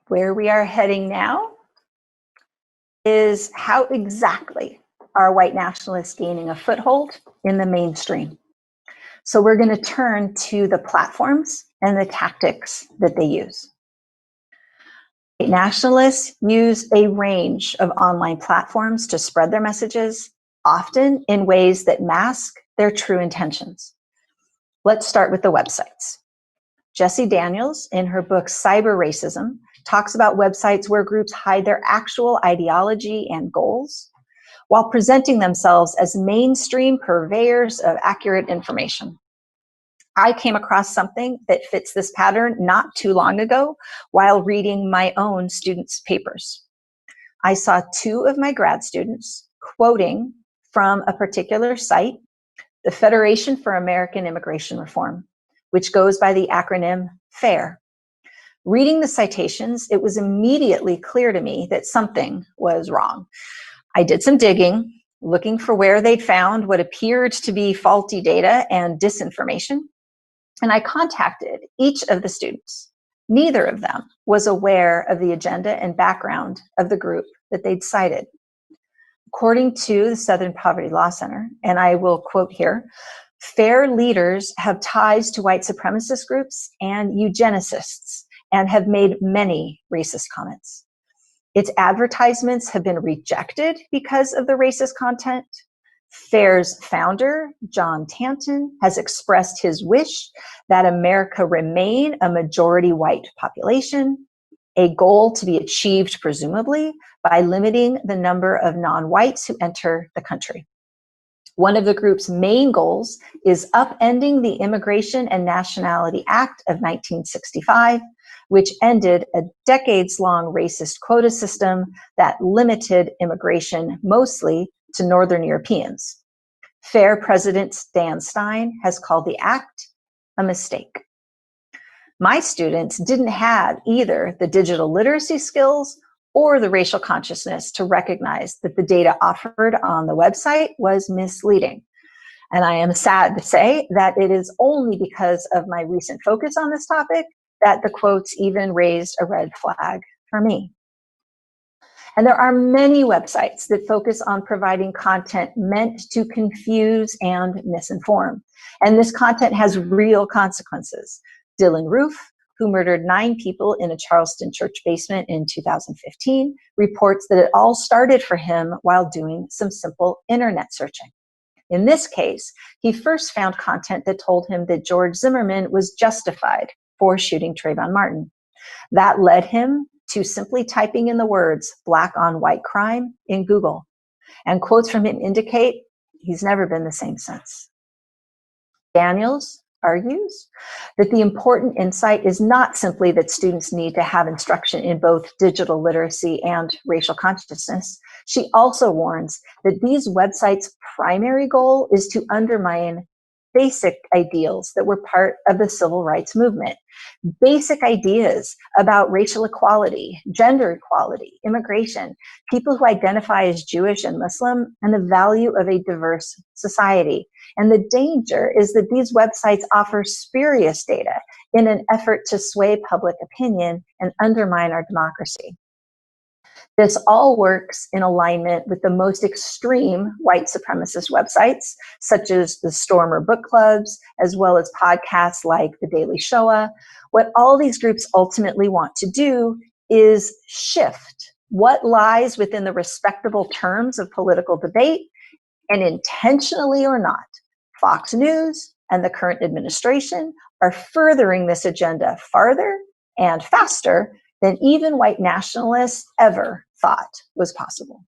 Where we are heading now is how exactly are white nationalists gaining a foothold in the mainstream. So we're going to turn to the platforms and the tactics that they use. White nationalists use a range of online platforms to spread their messages, often in ways that mask their true intentions. Let's start with the websites. Jessie Daniels, in her book Cyber Racism, talks about websites where groups hide their actual ideology and goals while presenting themselves as mainstream purveyors of accurate information. I came across something that fits this pattern not too long ago while reading my own students' papers. I saw two of my grad students quoting from a particular site, the Federation for American Immigration Reform, which goes by the acronym FAIR. Reading the citations, it was immediately clear to me that something was wrong. I did some digging, looking for where they'd found what appeared to be faulty data and disinformation, and I contacted each of the students. Neither of them was aware of the agenda and background of the group that they'd cited. According to the Southern Poverty Law Center, and I will quote here, FAIR leaders have ties to white supremacist groups and eugenicists and have made many racist comments. Its advertisements have been rejected because of the racist content. FAIR's founder, John Tanton, has expressed his wish that America remain a majority white population, a goal to be achieved presumably by limiting the number of non-whites who enter the country. One of the group's main goals is upending the Immigration and Nationality Act of 1965, which ended a decades-long racist quota system that limited immigration mostly to Northern Europeans. FAIR President Dan Stein has called the act a mistake. My students didn't have either the digital literacy skills or the racial consciousness to recognize that the data offered on the website was misleading. And I am sad to say that it is only because of my recent focus on this topic that the quotes even raised a red flag for me. And there are many websites that focus on providing content meant to confuse and misinform. And this content has real consequences. Dylan Roof, who murdered 9 people in a Charleston church basement in 2015, reports that it all started for him while doing some simple internet searching. In this case, he first found content that told him that George Zimmerman was justified for shooting Trayvon Martin. That led him to simply typing in the words "black on white crime" in Google. And quotes from him indicate he's never been the same since. Daniels argues that the important insight is not simply that students need to have instruction in both digital literacy and racial consciousness. She also warns that these websites' primary goal is to undermine basic ideals that were part of the civil rights movement. Basic ideas about racial equality, gender equality, immigration, people who identify as Jewish and Muslim, and the value of a diverse society. And the danger is that these websites offer spurious data in an effort to sway public opinion and undermine our democracy. This all works in alignment with the most extreme white supremacist websites, such as the Stormer book clubs, as well as podcasts like The Daily Shoah. What all these groups ultimately want to do is shift what lies within the respectable terms of political debate, and intentionally or not, Fox News and the current administration are furthering this agenda farther and faster than even white nationalists ever thought was possible.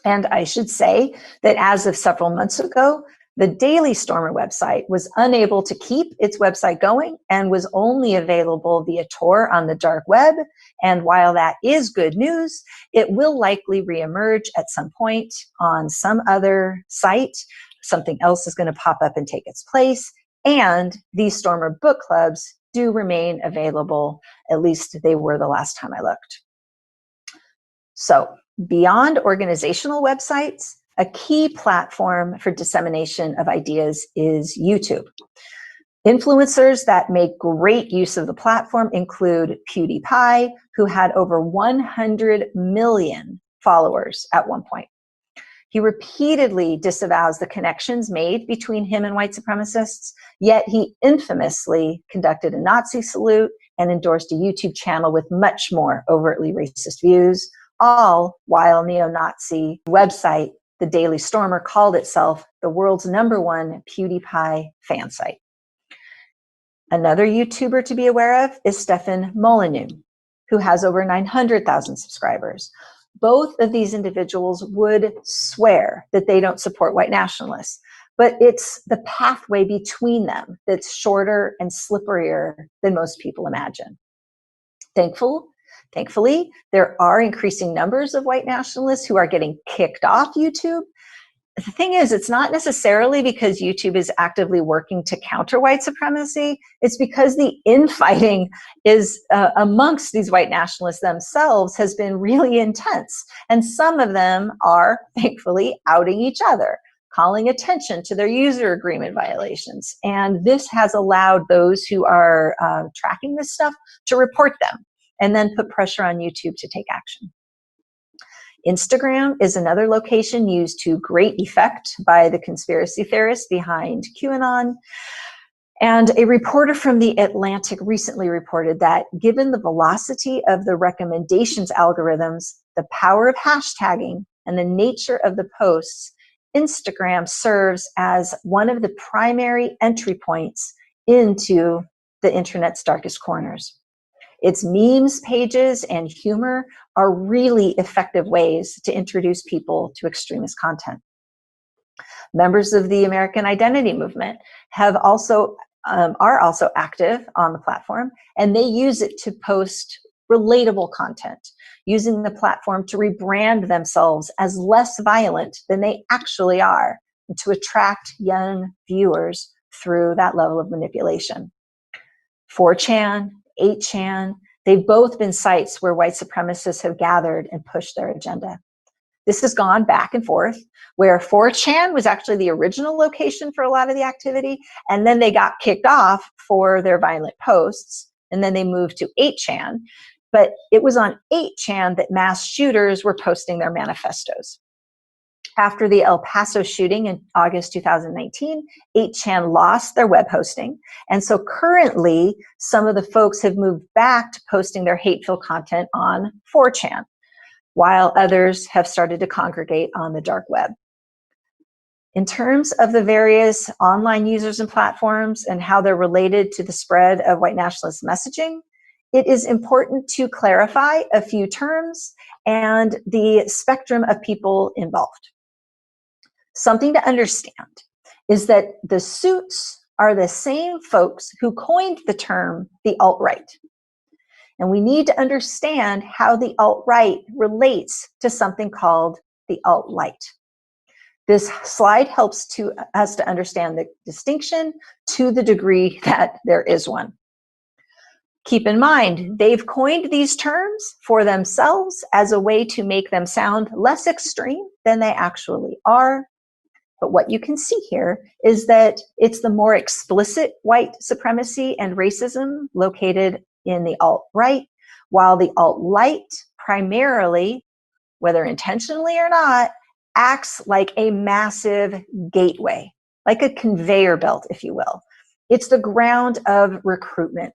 And I should say that as of several months ago, the Daily Stormer website was unable to keep its website going and was only available via Tor on the dark web. And while that is good news, it will likely reemerge at some point on some other site. Something else is going to pop up and take its place. And these Stormer book clubs do remain available. At least they were the last time I looked. So beyond organizational websites, a key platform for dissemination of ideas is YouTube. Influencers that make great use of the platform include PewDiePie, who had over 100 million followers at one point. He repeatedly disavows the connections made between him and white supremacists, yet he infamously conducted a Nazi salute and endorsed a YouTube channel with much more overtly racist views, all while neo-Nazi website The Daily Stormer called itself the world's #1 PewDiePie fan site. Another YouTuber to be aware of is Stefan Molyneux, who has over 900,000 subscribers. Both of these individuals would swear that they don't support white nationalists, but it's the pathway between them that's shorter and slipperier than most people imagine. Thankfully, there are increasing numbers of white nationalists who are getting kicked off YouTube. The thing is, it's not necessarily because YouTube is actively working to counter white supremacy. It's because the infighting is amongst these white nationalists themselves has been really intense. And some of them are, thankfully, outing each other, calling attention to their user agreement violations. And this has allowed those who are tracking this stuff to report them and then put pressure on YouTube to take action. Instagram is another location used to great effect by the conspiracy theorists behind QAnon. And a reporter from The Atlantic recently reported that given the velocity of the recommendations algorithms, the power of hashtagging, and the nature of the posts, Instagram serves as one of the primary entry points into the internet's darkest corners. Its memes pages and humor are really effective ways to introduce people to extremist content. Members of the American Identity Movement are also active on the platform, and they use it to post relatable content, using the platform to rebrand themselves as less violent than they actually are, and to attract young viewers through that level of manipulation. 4chan, 8chan, they've both been sites where white supremacists have gathered and pushed their agenda. This has gone back and forth, where 4chan was actually the original location for a lot of the activity, and then they got kicked off for their violent posts, and then they moved to 8chan. But it was on 8chan that mass shooters were posting their manifestos. After the El Paso shooting in August 2019, 8chan lost their web hosting. And so currently, some of the folks have moved back to posting their hateful content on 4chan, while others have started to congregate on the dark web. In terms of the various online users and platforms and how they're related to the spread of white nationalist messaging, it is important to clarify a few terms and the spectrum of people involved. Something to understand is that the suits are the same folks who coined the term the alt-right. And we need to understand how the alt-right relates to something called the alt-light. This slide helps us to understand the distinction to the degree that there is one. Keep in mind, they've coined these terms for themselves as a way to make them sound less extreme than they actually are. But what you can see here is that it's the more explicit white supremacy and racism located in the alt-right, while the alt-light primarily, whether intentionally or not, acts like a massive gateway, like a conveyor belt, if you will. It's the ground of recruitment.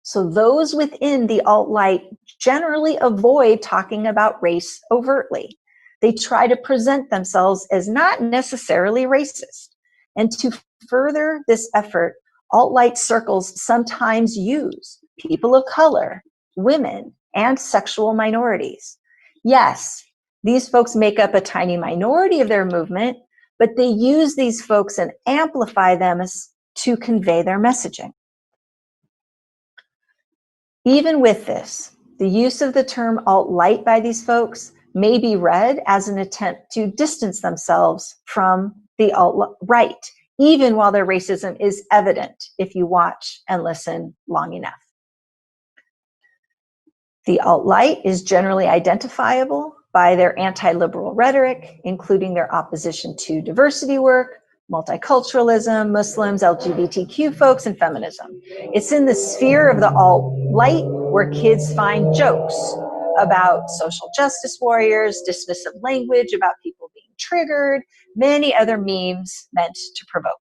So those within the alt-light generally avoid talking about race overtly. They try to present themselves as not necessarily racist. And to further this effort, alt-light circles sometimes use people of color, women, and sexual minorities. Yes, these folks make up a tiny minority of their movement, but they use these folks and amplify them to convey their messaging. Even with this, the use of the term alt-light by these folks may be read as an attempt to distance themselves from the alt-right, even while their racism is evident if you watch and listen long enough. The alt-right is generally identifiable by their anti-liberal rhetoric, including their opposition to diversity work, multiculturalism, Muslims, LGBTQ folks, and feminism. It's in the sphere of the alt-right where kids find jokes about social justice warriors, dismissive language about people being triggered, many other memes meant to provoke.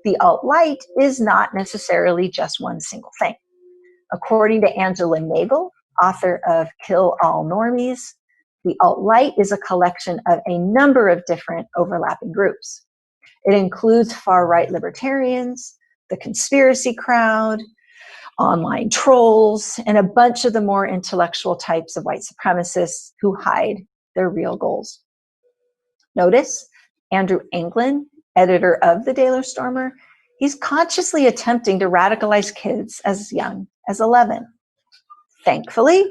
The alt-right is not necessarily just one single thing. According to Angela Nagel, author of Kill All Normies, the alt-right is a collection of a number of different overlapping groups. It includes far-right libertarians, the conspiracy crowd, online trolls, and a bunch of the more intellectual types of white supremacists who hide their real goals. Notice Andrew Anglin, editor of the Daily Stormer, he's consciously attempting to radicalize kids as young as 11. Thankfully,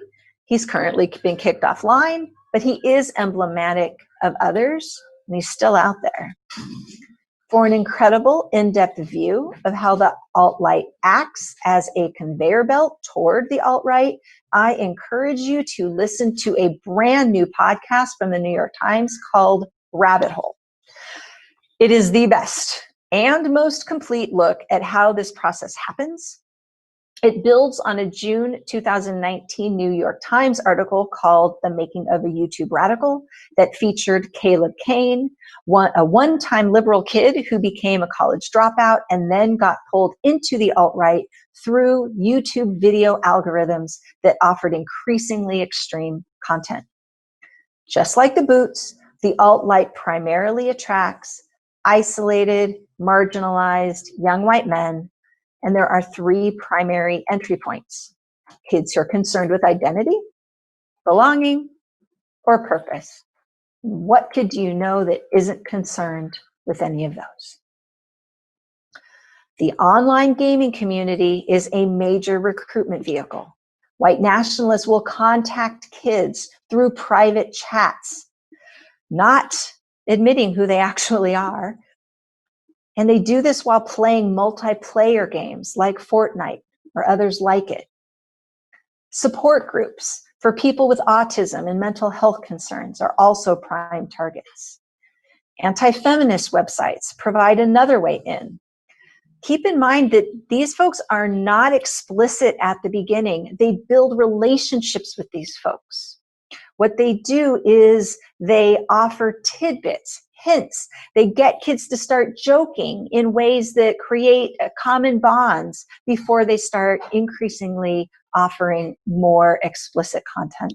he's currently been kicked offline, but he is emblematic of others, and he's still out there. For an incredible in-depth view of how the alt-right acts as a conveyor belt toward the alt-right, I encourage you to listen to a brand new podcast from the New York Times called Rabbit Hole. It is the best and most complete look at how this process happens. It builds on a June 2019 New York Times article called The Making of a YouTube Radical that featured Caleb Kane, a one-time liberal kid who became a college dropout and then got pulled into the alt-right through YouTube video algorithms that offered increasingly extreme content. Just like the Boots, the alt-right primarily attracts isolated, marginalized young white men. And there are three primary entry points: kids who are concerned with identity, belonging, or purpose. What kid do you know that isn't concerned with any of those? The online gaming community is a major recruitment vehicle. White nationalists will contact kids through private chats, not admitting who they actually are. And they do this while playing multiplayer games like Fortnite or others like it. Support groups for people with autism and mental health concerns are also prime targets. Anti-feminist websites provide another way in. Keep in mind that these folks are not explicit at the beginning. They build relationships with these folks. What they do is they offer tidbits, hints. They get kids to start joking in ways that create common bonds before they start increasingly offering more explicit content.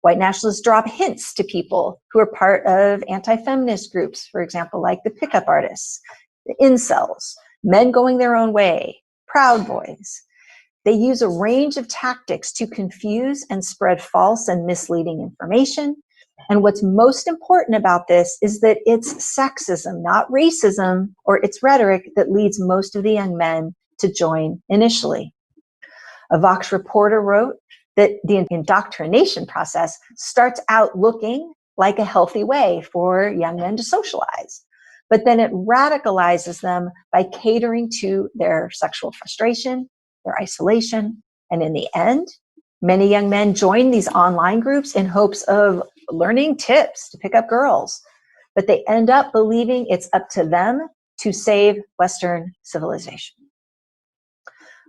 White nationalists drop hints to people who are part of anti-feminist groups, for example, like the pickup artists, the incels, men going their own way, Proud Boys. They use a range of tactics to confuse and spread false and misleading information. And what's most important about this is that it's sexism, not racism, or its rhetoric that leads most of the young men to join initially. A Vox reporter wrote that the indoctrination process starts out looking like a healthy way for young men to socialize, but then it radicalizes them by catering to their sexual frustration, their isolation, and in the end, many young men join these online groups in hopes of learning tips to pick up girls, but they end up believing it's up to them to save Western civilization.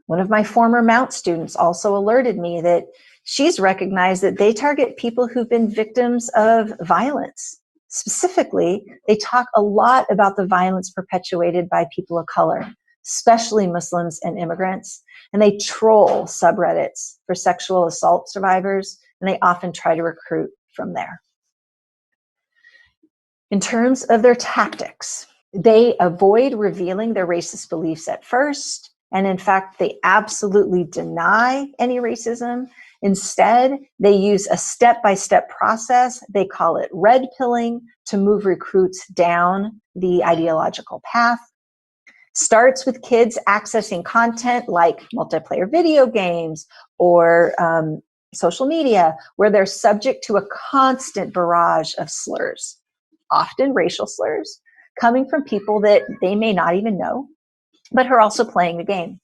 One of my former Mount students also alerted me that she's recognized that they target people who've been victims of violence. Specifically, they talk a lot about the violence perpetuated by people of color, especially Muslims and immigrants, and they troll subreddits for sexual assault survivors, and they often try to recruit from there. In terms of their tactics, they avoid revealing their racist beliefs at first, and in fact, they absolutely deny any racism. Instead, they use a step-by-step process. They call it red pilling to move recruits down the ideological path. Starts with kids accessing content like multiplayer video games or social media, where they're subject to a constant barrage of slurs, often racial slurs, coming from people that they may not even know, but who are also playing the game.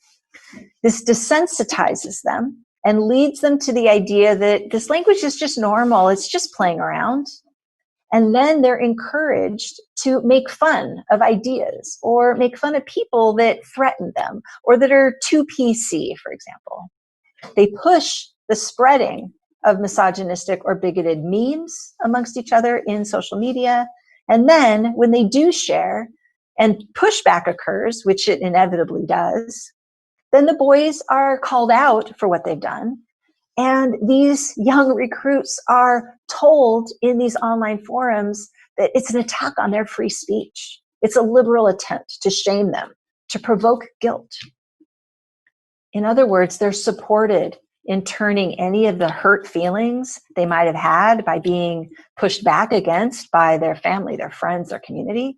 This desensitizes them and leads them to the idea that this language is just normal, it's just playing around. And then they're encouraged to make fun of ideas or make fun of people that threaten them or that are too PC, for example. They push the spreading of misogynistic or bigoted memes amongst each other in social media. And then when they do share and pushback occurs, which it inevitably does, then the boys are called out for what they've done. And these young recruits are told in these online forums that it's an attack on their free speech. It's a liberal attempt to shame them, to provoke guilt. In other words, they're supported in turning any of the hurt feelings they might have had by being pushed back against by their family, their friends, their community,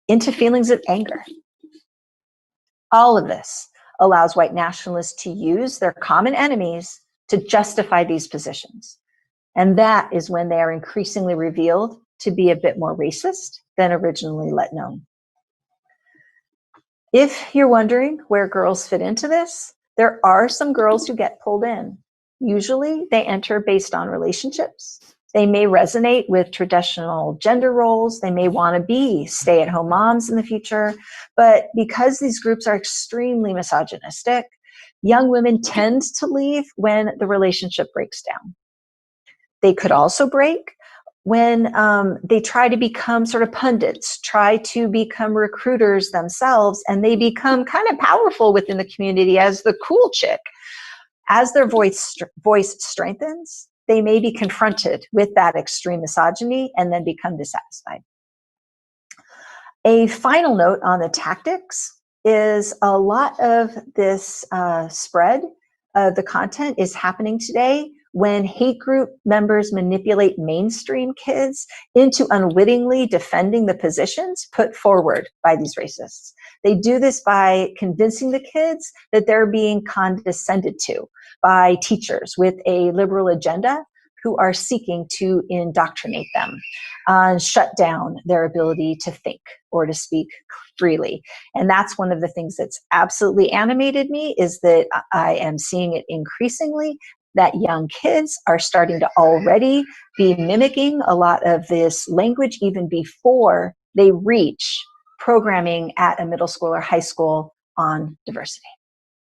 into feelings of anger. All of this allows white nationalists to use their common enemies to justify these positions. And that is when they are increasingly revealed to be a bit more racist than originally let known. If you're wondering where girls fit into this, there are some girls who get pulled in. Usually they enter based on relationships. They may resonate with traditional gender roles. They may want to be stay-at-home moms in the future. But because these groups are extremely misogynistic, young women tend to leave when the relationship breaks down. They could also break when they try to become sort of pundits, try to become recruiters themselves, and they become kind of powerful within the community as the cool chick. As their voice strengthens, they may be confronted with that extreme misogyny and then become dissatisfied. A final note on the tactics is a lot of this spread of the content is happening today when hate group members manipulate mainstream kids into unwittingly defending the positions put forward by these racists. They do this by convincing the kids that they're being condescended to by teachers with a liberal agenda who are seeking to indoctrinate them and shut down their ability to think or to speak freely. And that's one of the things that's absolutely animated me, is that I am seeing it increasingly, that young kids are starting to already be mimicking a lot of this language even before they reach programming at a middle school or high school on diversity.